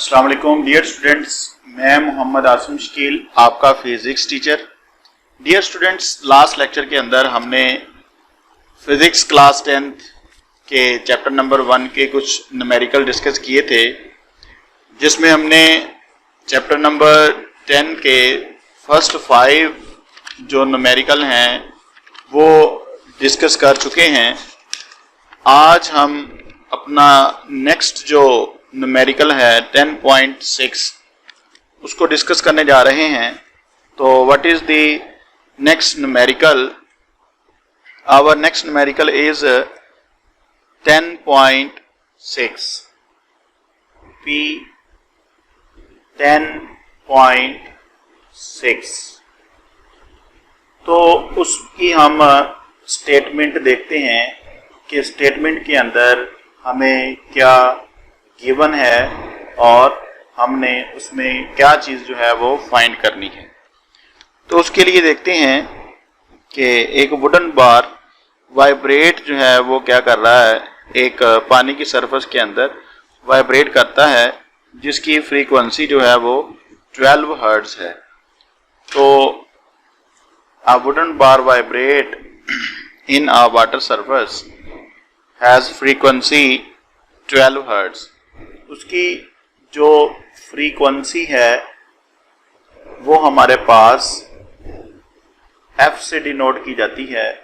अस्सलाम वालेकुम dear students, मैं मोहम्मद आसिम शकील आपका physics teacher. Dear students, last lecture के अंदर हमने फिज़िक्स क्लास 10th के चैप्टर नंबर 1 के कुछ न्यूमेरिकल डिस्कस किए थे, जिसमें हमने चैप्टर नंबर 10 के फर्स्ट 5 जो न्यूमेरिकल हैं वो डिस्कस कर चुके हैं। आज हम अपना नेक्स्ट जो न्यूमेरिकल है 10.6 उसको डिस्कस करने जा रहे हैं। तो what is the next numerical? Our next numerical is 10.6 P 10.6। तो उसकी हम स्टेटमेंट देखते हैं कि स्टेटमेंट के अंदर हमें क्या गिवन है और हमने उसमें क्या चीज़ जो है वो फाइंड करनी है। तो उसके लिए देखते हैं कि एक वुडन बार वाइब्रेट जो है वो क्या कर रहा है, एक पानी की सरफेस के अंदर वाइब्रेट करता है, जिसकी फ्रीक्वेंसी जो है वो 12 हर्ट्ज है। तो a wooden bar vibrate in a water surface has frequency 12 hertz। उसकी जो फ्रीक्वेंसी है वो हमारे पास F से डिनोट की जाती है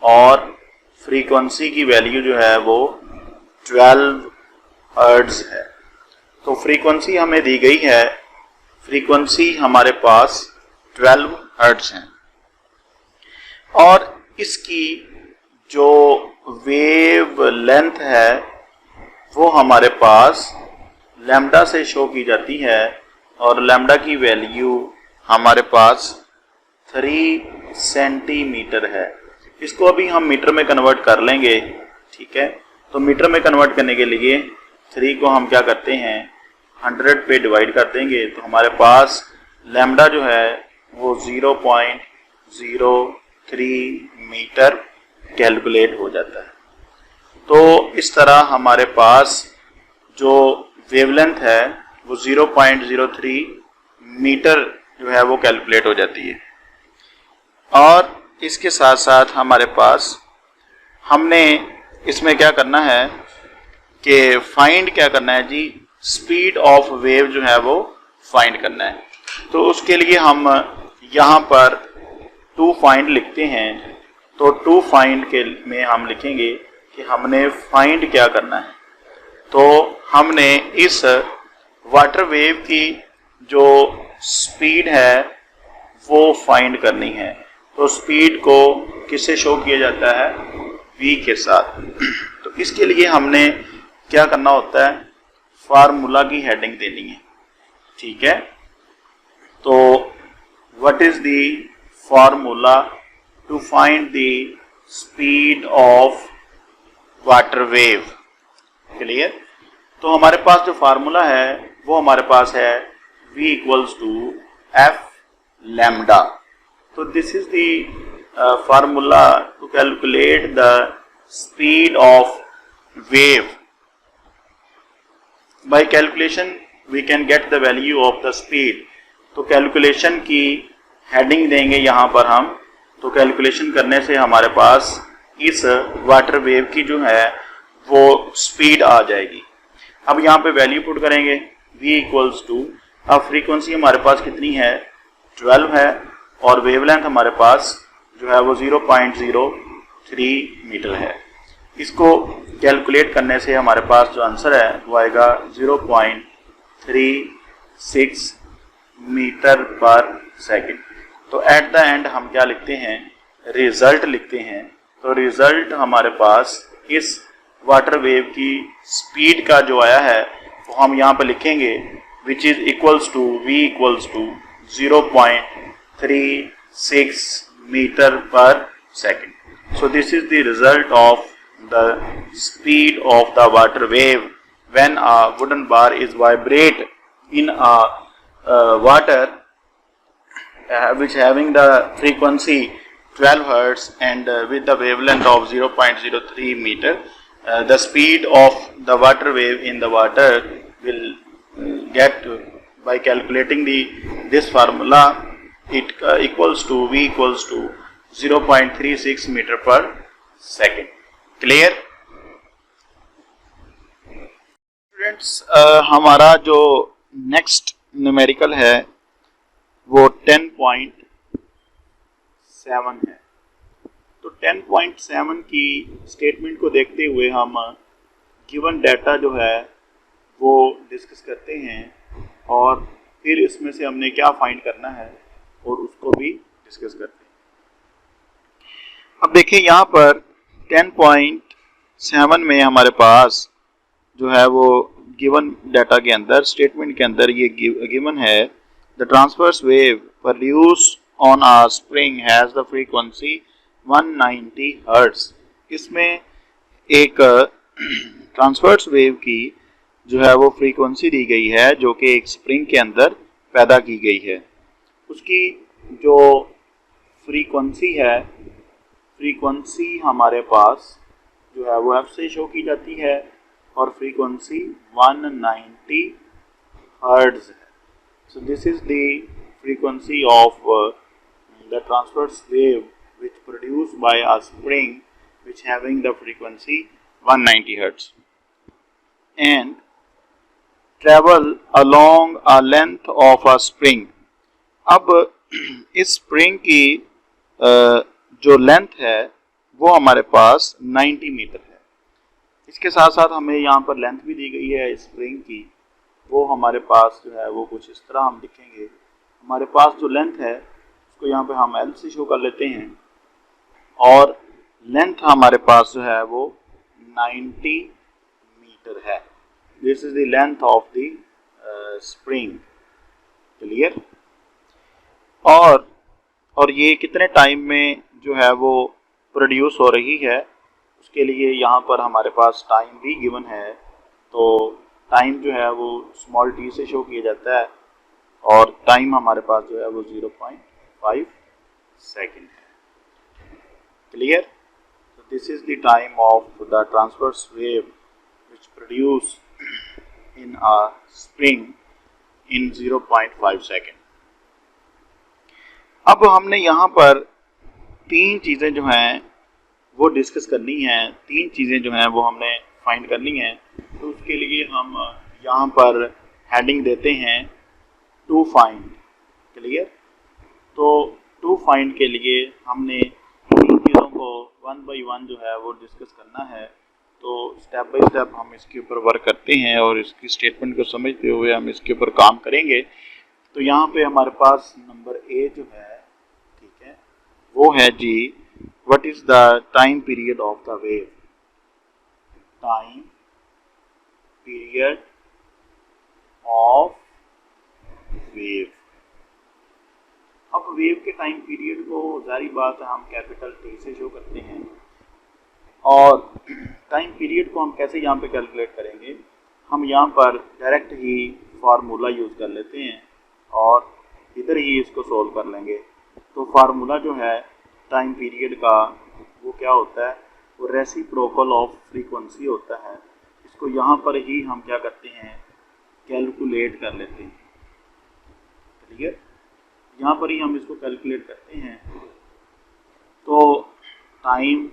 और फ्रीक्वेंसी की वैल्यू जो है वो 12 हर्ट्ज है। तो फ्रीक्वेंसी हमें दी गई है, फ्रीक्वेंसी हमारे पास 12 हर्ट्ज है और इसकी जो वेव लेंथ है वो हमारे पास लैम्डा से शो की जाती है और लैम्डा की वैल्यू हमारे पास 3 सेंटीमीटर है। इसको अभी हम मीटर में कन्वर्ट कर लेंगे, ठीक है। तो मीटर में कन्वर्ट करने के लिए 3 को हम क्या करते हैं 100 पे डिवाइड कर देंगे, तो हमारे पास लैम्डा जो है वो 0.03 मीटर कैलकुलेट हो जाता है। तो इस तरह हमारे पास जो वेवलेंथ है वो 0.03 मीटर जो है वो कैलकुलेट हो जाती है। और इसके साथ साथ हमारे पास हमने इसमें क्या करना है कि फाइंड क्या करना है जी, स्पीड ऑफ वेव जो है वो फाइंड करना है। तो उसके लिए हम यहाँ पर टू फाइंड लिखते हैं। तो टू फाइंड के में हम लिखेंगे कि हमने फाइंड क्या करना है। तो हमने इस वाटर वेव की जो स्पीड है वो फाइंड करनी है। तो स्पीड को किससे शो किया जाता है, v के साथ। तो इसके लिए हमने क्या करना होता है, फार्मूला की हेडिंग देनी है, ठीक है। तो what is the formula to find the speed of water wave? Clear. तो हमारे पास जो फार्मूला है वो हमारे पास है v equals to f lambda. तो this is the formula to calculate the speed of wave. By calculation we can get the value of the speed. तो कैलकुलेशन की हेडिंग देंगे यहाँ पर हम। तो कैलकुलेशन करने से हमारे पास इस वाटर वेव की जो है वो स्पीड आ जाएगी। अब यहाँ पे वैल्यू पुट करेंगे v इक्वल्स टू, अब फ्रीक्वेंसी हमारे पास कितनी है 12 है और वेवलेंथ हमारे पास जो है वो 0.03 मीटर है। इसको कैलकुलेट करने से हमारे पास जो आंसर है वो आएगा 0.36 मीटर पर सेकेंड। तो एट द एंड हम क्या लिखते हैं, रिजल्ट लिखते हैं। तो रिजल्ट हमारे पास इस वाटर वेव की स्पीड का जो आया है वो हम यहाँ पर लिखेंगे, which is equals to v equals to 0.36 metre per second. So this is the result of the speed of the water wave when a wooden bar is vibrate in a water which having the frequency 12 hertz and with the wavelength of 0.03 meter, the speed of the water wave in the water will get by calculating this formula, it equals to V equals to 0.36 meter per second. Clear? Students, हमारा जो next numerical है वो 10.7 है। तो 10.7 की statement को देखते हुए हम गिवन डाटा जो है वो डिस्कस करते हैं और फिर इसमें से हमने क्या फाइंड करना है और उसको भी डिस्कस करते हैं। अब देखिए यहाँ पर 10.7 में हमारे पास जो है वो गिवन डाटा के अंदर स्टेटमेंट के अंदर ये गिवन है, the transverse wave produce on a spring has the frequency 190 hertz. इसमें एक ट्रांसवर्स वेव की जो है वो फ्रीक्वेंसी दी गई है जो कि एक स्प्रिंग के अंदर पैदा की गई है। उसकी जो फ्रीक्वेंसी है, फ्रीक्वेंसी हमारे पास जो है वो एफ से शो की जाती है और फ्रीक्वेंसी 190 हर्ट्ज है। सो this is the frequency of the transverse wave which produced by a spring which having the frequency 190 hertz and travel along a length of a spring। अब इस स्प्रिंग की जो लेंथ है वो हमारे पास 90 मीटर है। इसके साथ साथ हमें यहाँ पर लेंथ भी दी गई है स्प्रिंग की, वो हमारे पास जो है वो कुछ इस तरह हम लिखेंगे। हमारे पास जो लेंथ है उसको यहाँ पे हम L से शो कर लेते हैं और लेंथ हमारे पास जो है वो 90 मीटर है। This is the length of the spring. Clear? और ये कितने टाइम में जो है वो प्रोड्यूस हो रही है उसके लिए यहाँ पर हमारे पास टाइम भी गिवन है। तो टाइम जो है वो स्मॉल t से शो किया जाता है और टाइम हमारे पास जो है वो 0.5 सेकेंड है। Clear? So this is the time of the transverse wave which produce in a spring in 0.5 second. अब हमने यहाँ पर तीन चीज़ें जो हैं वो डिस्कस करनी हैं, तीन चीज़ें जो हैं वो हमने फाइंड करनी हैं। तो उसके लिए हम यहाँ पर हेडिंग देते हैं टू फाइंड। क्लियर? तो टू फाइंड के लिए हमने चीज़ों को वन बाय वन जो है वो डिस्कस करना है। तो स्टेप बाय स्टेप हम इसके ऊपर वर्क करते हैं और इसकी स्टेटमेंट को समझते हुए हम इसके ऊपर काम करेंगे। तो यहाँ पे हमारे पास नंबर ए जो है, ठीक है, वो है जी, what is the time period of the wave. Time period of wave. अब वेव के टाइम पीरियड को जारी बात है हम कैपिटल T से शो करते हैं और टाइम पीरियड को हम कैसे यहाँ पे कैलकुलेट करेंगे, हम यहाँ पर डायरेक्ट ही फार्मूला यूज़ कर लेते हैं और इधर ही इसको सोल्व कर लेंगे। तो फार्मूला जो है टाइम पीरियड का वो क्या होता है, वो रेसिप्रोकल ऑफ फ्रीक्वेंसी होता है। इसको यहाँ पर ही हम क्या करते हैं, कैलकुलेट कर लेते हैं। क्लियर? यहाँ पर ही हम इसको कैलकुलेट करते हैं। तो time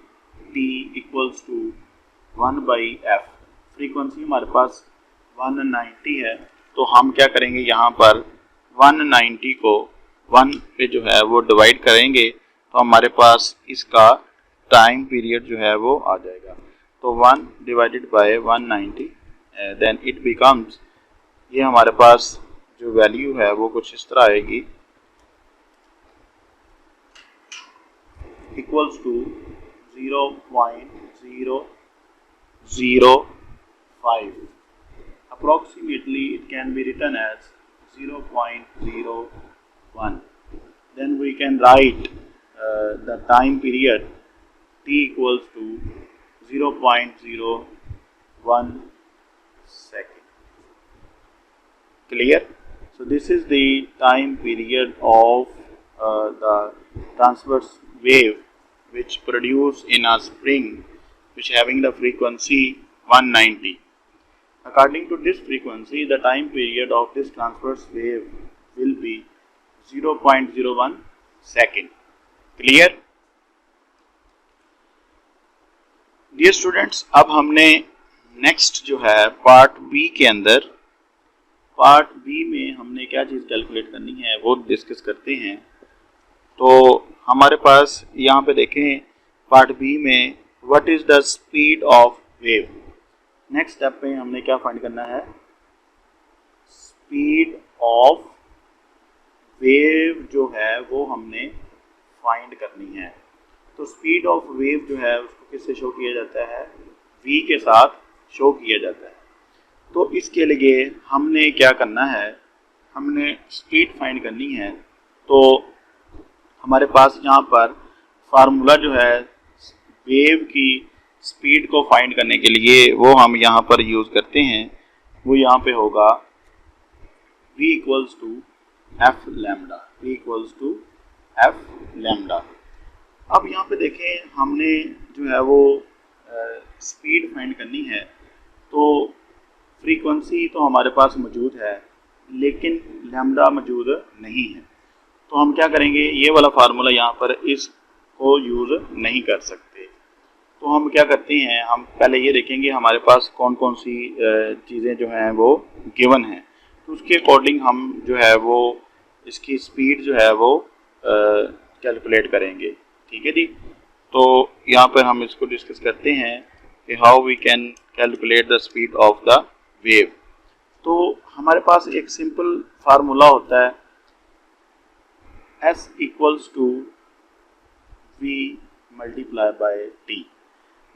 t equals to 1/f, frequency हमारे पास 190 है। तो हम क्या करेंगे, यहाँ पर 190 को 1 पे जो है वो डिवाइड करेंगे तो हमारे पास इसका टाइम पीरियड जो है वो आ जाएगा। तो 1 divided by 190 then it becomes, ये हमारे पास जो वैल्यू है वो कुछ इस तरह आएगी, equals to 0.005. Approximately it can be written as 0.01. Then we can write the time period t equals to 0.01 second. Clear? So this is the time period of the transverse wave which produce in a spring which having the frequency 190. According to this frequency, the time period of this transverse wave will be 0.01 second. Clear? Dear students, अब हमने next जो है part B के अंदर, part B में हमने क्या चीज़ calculate करनी है वो डिस्कस करते हैं। तो हमारे पास यहाँ पे देखें पार्ट बी में what is the speed of wave. Next step पे हमने क्या फाइंड करना है, स्पीड ऑफ वेव जो है वो हमने फाइंड करनी है। तो स्पीड ऑफ वेव जो है उसको किससे शो किया जाता है, v के साथ शो किया जाता है। तो इसके लिए हमने क्या करना है, हमने स्पीड फाइंड करनी है। तो हमारे पास यहाँ पर फार्मूला जो है वेव की स्पीड को फाइंड करने के लिए वो हम यहाँ पर यूज़ करते हैं। वो यहाँ पे होगा v equals to F lambda, v equals to F lambda. अब यहाँ पे देखें हमने जो है वो स्पीड फाइंड करनी है। तो फ्रीक्वेंसी तो हमारे पास मौजूद है लेकिन लैम्डा मौजूद नहीं है। तो हम क्या करेंगे, ये वाला फार्मूला यहाँ पर इसको यूज़ नहीं कर सकते। तो हम क्या करते हैं, हम पहले ये देखेंगे हमारे पास कौन कौन सी चीज़ें जो हैं वो गिवन हैं। तो उसके अकॉर्डिंग हम जो है वो इसकी स्पीड जो है वो कैलकुलेट करेंगे। ठीक है जी। तो यहाँ पर हम इसको डिस्कस करते हैं कि how we can calculate the speed of the wave. तो हमारे पास एक सिंपल फार्मूला होता है S equals to V multiply by T।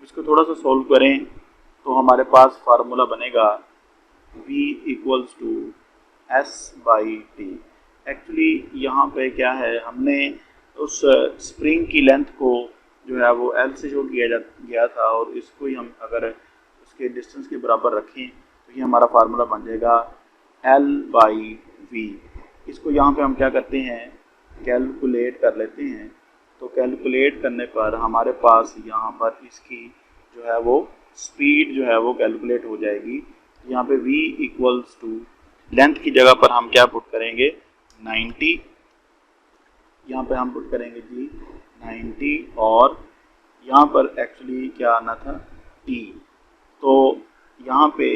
इसको थोड़ा सा सॉल्व करें तो हमारे पास फार्मूला बनेगा V equals to S by T। Actually यहाँ पे क्या है, हमने उस स्प्रिंग की लेंथ को जो है वो L से शो किया गया था और इसको ही हम अगर उसके डिस्टेंस के बराबर रखें तो ये हमारा फार्मूला बन जाएगा L बाई V। इसको यहाँ पे हम क्या करते हैं, कैलकुलेट कर लेते हैं। तो कैलकुलेट करने पर हमारे पास यहाँ पर इसकी जो है वो स्पीड जो है वो कैलकुलेट हो जाएगी। यहाँ पे v इक्वल्स टू लेंथ की जगह पर हम क्या पुट करेंगे 90, यहाँ पे हम पुट करेंगे जी 90 और यहाँ पर एक्चुअली क्या आना था t। तो यहाँ पे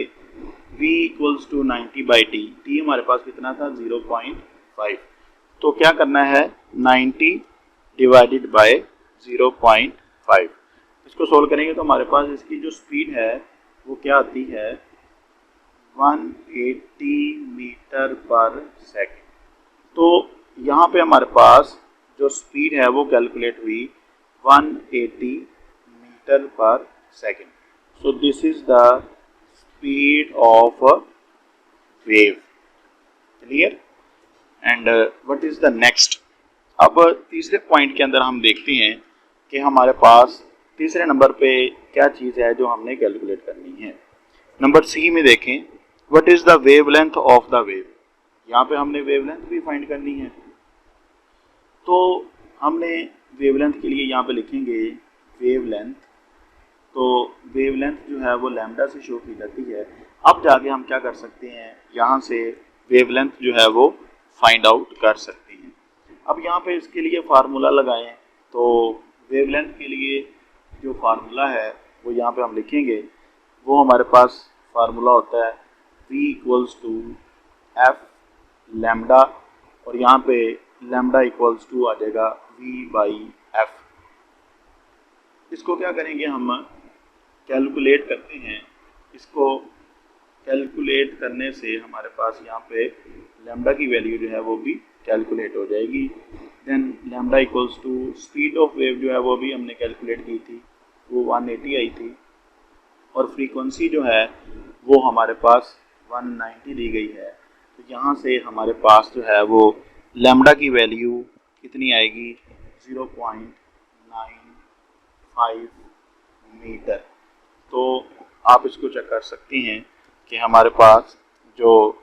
v equals to 90 by t हमारे पास कितना था 0.5। तो क्या करना है 90 डिवाइडेड बाय 0.5। इसको सोल्व करेंगे तो हमारे पास इसकी जो स्पीड है वो क्या आती है 180 मीटर पर सेकेंड। तो यहाँ पे हमारे पास जो स्पीड है वो कैलकुलेट हुई 180 metre per second. So this is the speed of wave. Clear? And what is the next. अब तीसरे पॉइंट के अंदर हम देखते हैं कि हमारे पास तीसरे नंबर पे क्या चीज़ है जो हमने कैलकुलेट करनी है। नंबर सी में देखें what is the wavelength of the wave. यहाँ पे हमने वेवलेंथ भी फाइंड करनी है। तो हमने वेवलेंथ के लिए यहाँ पे लिखेंगे वेवलेंथ। तो वेवलेंथ जो है वो लैम्डा से शो की जाती है। अब जाके हम क्या कर सकते हैं, यहाँ से वेवलेंथ जो है वो फाइंड आउट कर सकते हैं। अब यहाँ पे इसके लिए फार्मूला लगाएं तो वेवलेंथ के लिए जो फार्मूला है वो यहाँ पे हम लिखेंगे। वो हमारे पास फार्मूला होता है v equals to F lambda और यहाँ पे लैम्डा इक्वल्स टू आ जाएगा v बाई एफ। इसको क्या करेंगे, हम कैलकुलेट करते हैं। इसको कैलकुलेट करने से हमारे पास यहाँ पे लैम्डा की वैल्यू जो है वो भी कैलकुलेट हो जाएगी। Then lambda equals to speed of wave जो है वो भी हमने कैलकुलेट की थी, वो 180 आई थी और फ्रीक्वेंसी जो है वो हमारे पास 190 दी गई है। तो यहाँ से हमारे पास जो है वो लैम्डा की वैल्यू कितनी आएगी 0.95 मीटर। तो आप इसको चेक कर सकते हैं कि हमारे पास जो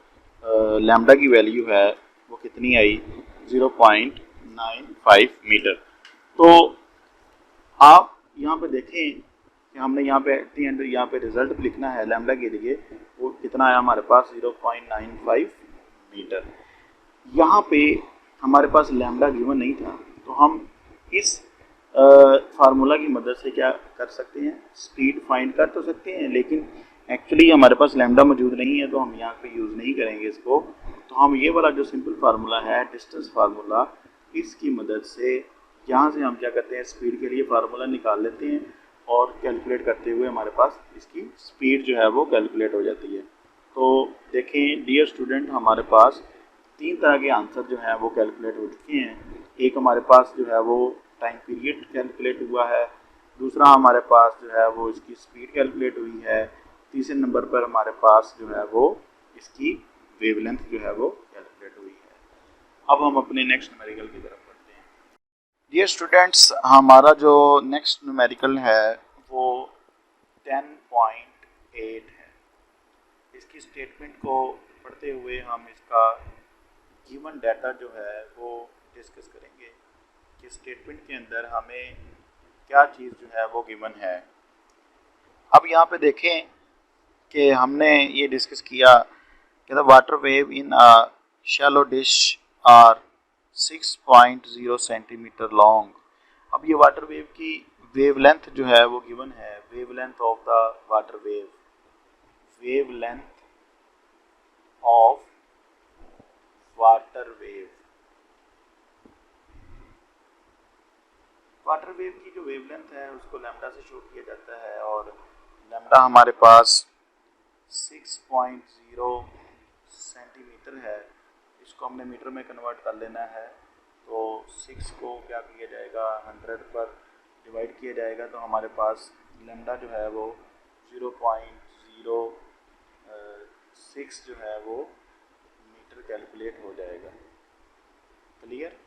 लैम्डा की वैल्यू है वो कितनी आई 0.95 मीटर। तो आप यहाँ पे देखें कि हमने यहाँ पे एट दी एंड यहाँ पे रिजल्ट भी लिखना है लैम्डा के लिए, वो कितना आया हमारे पास 0.95 मीटर। यहाँ पे हमारे पास लैम्डा गिवन नहीं था, तो हम इस फार्मूला की मदद से क्या कर सकते हैं, स्पीड फाइंड कर तो सकते हैं, लेकिन एक्चुअली हमारे पास लैम्डा मौजूद नहीं है तो हम यहाँ पे यूज़ नहीं करेंगे इसको। तो हम ये वाला जो सिंपल फार्मूला है डिस्टेंस फार्मूला, इसकी मदद से यहाँ से हम क्या करते हैं, स्पीड के लिए फार्मूला निकाल लेते हैं और कैलकुलेट करते हुए हमारे पास इसकी स्पीड जो है वो कैलकुलेट हो जाती है। तो देखें डियर स्टूडेंट, हमारे पास 3 तरह के आंसर जो हैं वो कैलकुलेट हो चुके हैं। एक हमारे पास जो है वो टाइम पीरियड कैलकुलेट हुआ है, दूसरा हमारे पास जो है वो इसकी स्पीड कैलकुलेट हुई है, तीसरे नंबर पर हमारे पास जो है वो इसकी वेवलेंथ जो है वो कैलकुलेट हुई है। अब हम अपने नेक्स्ट न्यूमेरिकल की तरफ बढ़ते हैं। डियर स्टूडेंट्स, हमारा जो नेक्स्ट न्यूमेरिकल है वो 10.8 है। इसकी स्टेटमेंट को पढ़ते हुए हम इसका गिवन डाटा जो है वो डिस्कस करेंगे कि स्टेटमेंट के अंदर हमें क्या चीज़ जो है वो गिवन है। अब यहाँ पे देखें कि हमने ये डिस्कस किया कि the water wave in a shallow dish are 6.0 centimetre long. अब ये वाटर वेव की वेवलेंथ जो है वो गिवन है, wavelength of the water wave, wavelength of water wave. Water wave की जो वेवलेंथ है उसको लैम्डा से शो किया जाता है और लैम्डा हमारे पास 6.0 सेंटीमीटर है। इसको हमने मीटर में कन्वर्ट कर लेना है, तो 6 को क्या किया जाएगा 100 पर डिवाइड किया जाएगा, तो हमारे पास लैम्डा जो है वो 0.06 जो है वो मीटर कैलकुलेट हो जाएगा। क्लियर?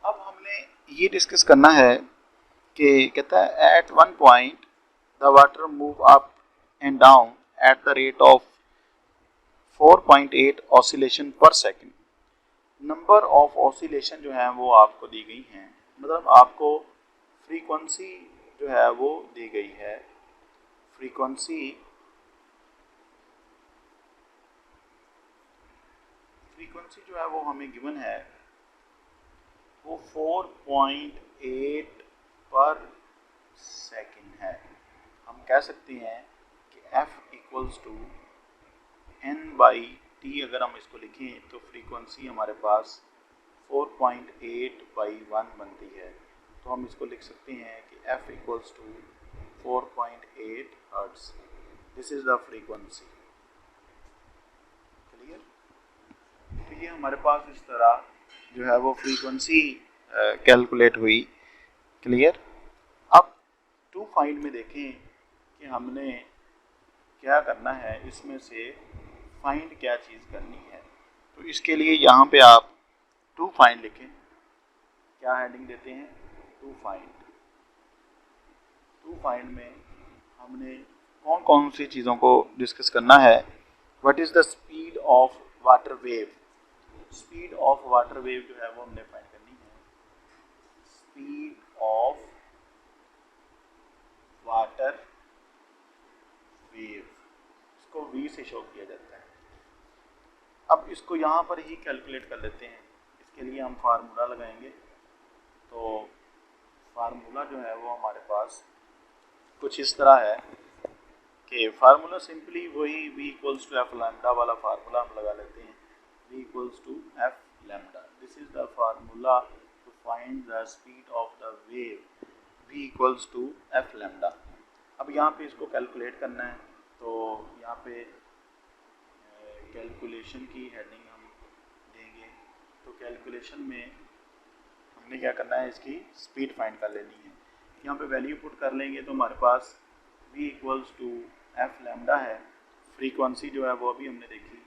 अब हमने ये डिस्कस करना है कि कहता है at one point the water move up and down at the rate of 4.8 oscillation per second. Number of oscillation जो है वो आपको दी गई हैं, मतलब आपको फ्रीक्वेंसी जो है वो दी गई है। फ्रीक्वेंसी जो है वो हमें गिवन है, वो 4.8 पर सेकंड है। हम कह सकते हैं कि F इक्वल्स टू n/t। अगर हम इसको लिखें तो फ्रीक्वेंसी हमारे पास 4.8/1 बनती है, तो हम इसको लिख सकते हैं कि F equals to 4.8 hertz. This is the frequency. Clear? तो ये हमारे पास इस तरह जो है वो फ्रीक्वेंसी कैलकुलेट हुई। क्लियर? अब टू फाइंड में देखें कि हमने क्या करना है, इसमें से फाइंड क्या चीज़ करनी है। तो इसके लिए यहाँ पे आप टू फाइंड लिखें। क्या हेडिंग देते हैं? To find. टू फाइंड में हमने कौन कौन सी चीज़ों को डिस्कस करना है। What is the speed of water wave. Speed of water wave जो है वो हमने फाइंड करनी है। स्पीड ऑफ वाटर वेव, इसको v से शो किया जाता है। अब इसको यहाँ पर ही कैलकुलेट कर लेते हैं। इसके लिए हम फार्मूला लगाएंगे, तो फार्मूला जो है वो हमारे पास कुछ इस तरह है कि फार्मूला सिंपली वही v equals to F lambda वाला फार्मूला हम लगा लेते हैं। v equals to F lambda, this is the formula to find the speed of the wave, v equals to F lambda. अब यहाँ पे इसको कैलकुलेट करना है, तो यहाँ पे कैलकुलेशन की हेडिंग हम देंगे। तो कैलकुलेशन में हमने क्या करना है, इसकी स्पीड फाइंड कर लेनी है। यहाँ पे वैल्यू पुट कर लेंगे तो हमारे पास v equals to F lambda है। फ्रीक्वेंसी जो है वो अभी हमने देखी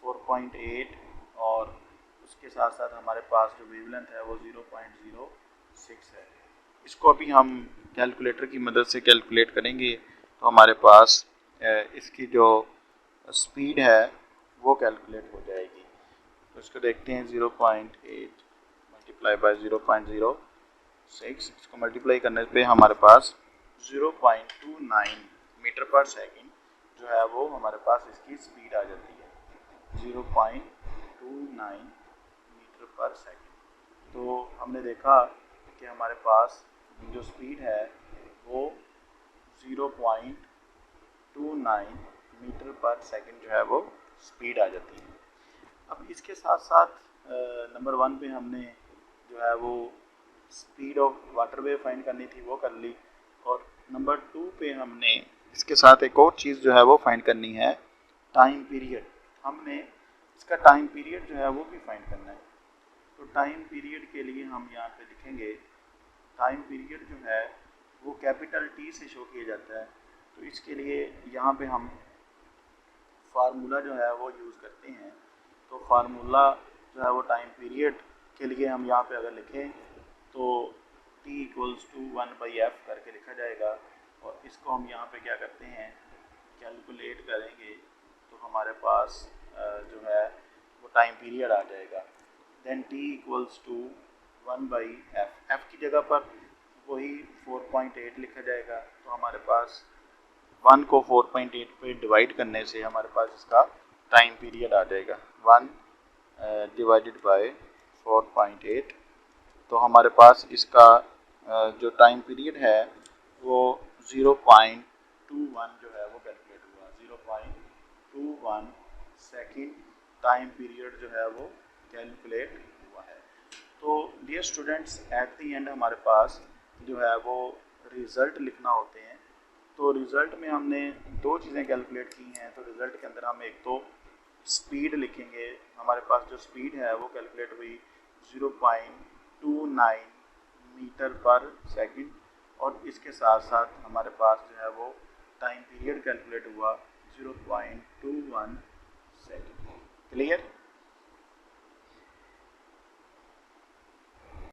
4.8 और उसके साथ साथ हमारे पास जो वेवलेंथ है वो 0.06 है। इसको अभी हम कैलकुलेटर की मदद से कैलकुलेट करेंगे, तो हमारे पास इसकी जो स्पीड है वो कैलकुलेट हो जाएगी। तो इसको देखते हैं 0.8 मल्टीप्लाई बाय 0.06 6, इसको मल्टीप्लाई करने पे हमारे पास 0.29 मीटर पर सेकंड जो है वो हमारे पास इसकी स्पीड आ जाती है, 0.29 मीटर पर सेकंड। तो हमने देखा कि हमारे पास जो स्पीड है वो 0.29 मीटर पर सेकंड जो है वो स्पीड आ जाती है। अब इसके साथ साथ नंबर 1 पे हमने जो है वो speed of water wave find करनी थी, वो कर ली। और नंबर 2 पे हमने इसके साथ एक और चीज़ जो है वो फाइंड करनी है, टाइम पीरियड। हमने इसका टाइम पीरियड जो है वो भी फाइंड करना है। तो टाइम पीरियड के लिए हम यहाँ पे लिखेंगे, टाइम पीरियड जो है वो कैपिटल T से शो किया जाता है। तो इसके लिए यहाँ पे हम फार्मूला जो है वो यूज़ करते हैं। तो फार्मूला जो है वो टाइम पीरियड के लिए हम यहाँ पे अगर लिखें तो T = 1/f करके लिखा जाएगा। और इसको हम यहाँ पे क्या करते हैं, कैलकुलेट करेंगे तो हमारे पास जो है वो टाइम पीरियड आ जाएगा। देन T = 1/f, f की जगह पर वही 4.8 लिखा जाएगा। तो हमारे पास 1 को 4.8 पे डिवाइड करने से हमारे पास इसका टाइम पीरियड आ जाएगा, 1 डिवाइडेड बाय 4.8। तो हमारे पास इसका जो टाइम पीरियड है वो 0.21 जो है वो कैलकुलेट हुआ, 0.21 सेकेंड टाइम पीरियड जो है वो कैलकुलेट हुआ है। तो dear students, at the end हमारे पास जो है वो रिज़ल्ट लिखना होते हैं। तो रिज़ल्ट में हमने 2 चीज़ें कैलकुलेट की हैं। तो रिज़ल्ट के अंदर हम एक तो स्पीड लिखेंगे, हमारे पास जो स्पीड है वो कैलकुलेट हुई 0.29 मीटर पर सेकंड। और इसके साथ साथ हमारे पास जो है वो टाइम पीरियड कैलकुलेट हुआ 0.21 सेकंड। क्लियर?